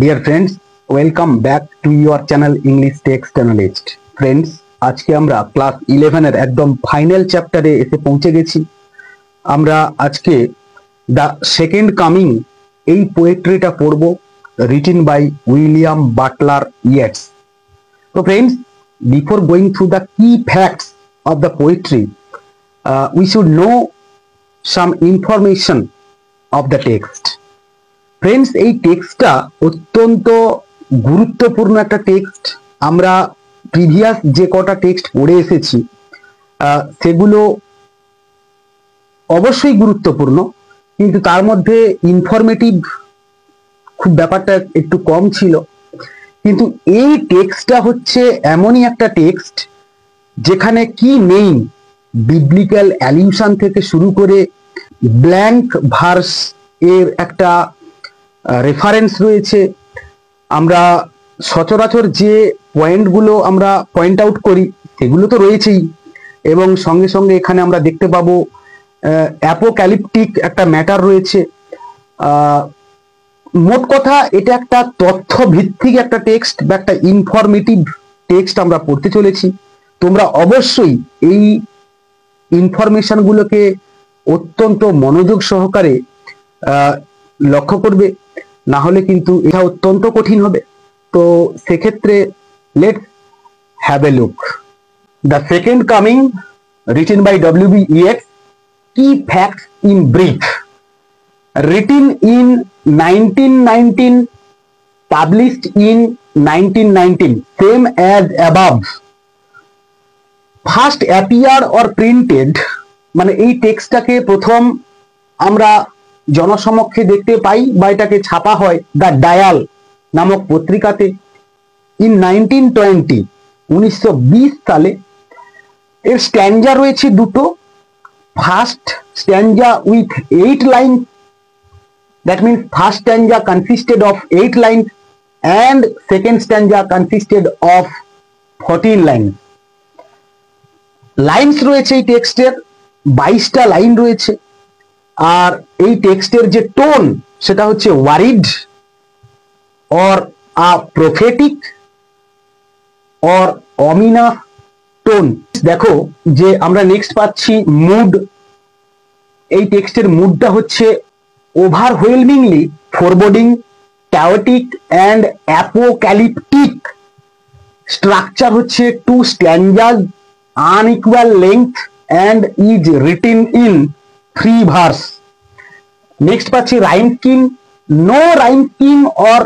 Dear friends, welcome back to your channel English text analyst. Friends, আজকে আমরা class 11-এর একদম final চ্যাপ্টারে এসে পৌঁছে গেছি। আমরা আজকে দ্য সেকেন্ড কামিং এই পোয়েট্রিটা পড়ব, written by William Butler Yeats. তো friends, before going through the key facts of the poetry, we should know some information of the text. Friends, এই টেক্সটটা অত্যন্ত গুরুত্বপূর্ণ একটা টেক্সট। আমরা প্রিভিয়াস যে কটা টেক্সট পড়ে এসেছি সেগুলো অবশ্যই গুরুত্বপূর্ণ, কিন্তু তার মধ্যে ইনফরমেটিভ খুব ব্যাপারটা একটু কম ছিল। কিন্তু এই টেক্সটটা হচ্ছে এমনই একটা টেক্সট যেখানে কি নেই, বিবলিক্যাল অ্যালিউশন থেকে শুরু করে ব্ল্যাঙ্ক ভার্স এর একটা রেফারেন্স রয়েছে। আমরা সচরাচর যে পয়েন্টগুলো আমরা পয়েন্ট আউট করি সেগুলো তো রয়েছেই, এবং সঙ্গে সঙ্গে এখানে আমরা দেখতে পাবো অ্যাপোক্যালিপটিক একটা ম্যাটার রয়েছে। মোট কথা, এটা একটা তথ্য ভিত্তিক একটা টেক্সট বা একটা ইনফরমেটিভ টেক্সট আমরা পড়তে চলেছি। তোমরা অবশ্যই এই ইনফরমেশনগুলোকে অত্যন্ত মনোযোগ সহকারে লক্ষ্য করবে, না হলে কিন্তু এটা অত্যন্ত কঠিন হবে। তো সেক্ষেত্রে let's have a look. The second coming, written by W.B. Yeats, কি facts in brief, written in 1919, published in 1919, same as above. First appear or printed, মানে এই টেক্সটটাকে প্রথম আমরা জনসমক্ষে দেখতে পাই বা এটাকে ছাপা হয় দ্য ডায়াল নামক পত্রিকাতে ইন 1920, 1920 সালে। এর স্ট্যান্জা রয়েছে দুটো। First স্ট্যান্জা with 8 line, that means first stanza consisted of 8 lines and second stanza consisted of 14 lines. Lines রয়েছে এই টেক্সটের 22টা লাইন রয়েছে। আর এই টেক্সটের যে টোন সেটা হচ্ছে worried or a prophetic or ominous tone. দেখো যে আমরা নেক্সট পাচ্ছি মুড। এই টেক্সটের মুডটা হচ্ছে overwhelmingly foreboding, chaotic and apocalyptic। Structure হচ্ছে 2 stanzas, unequal length and is written in 3 verse। Next পাচ্ছি rhyme scheme, no rhyme scheme or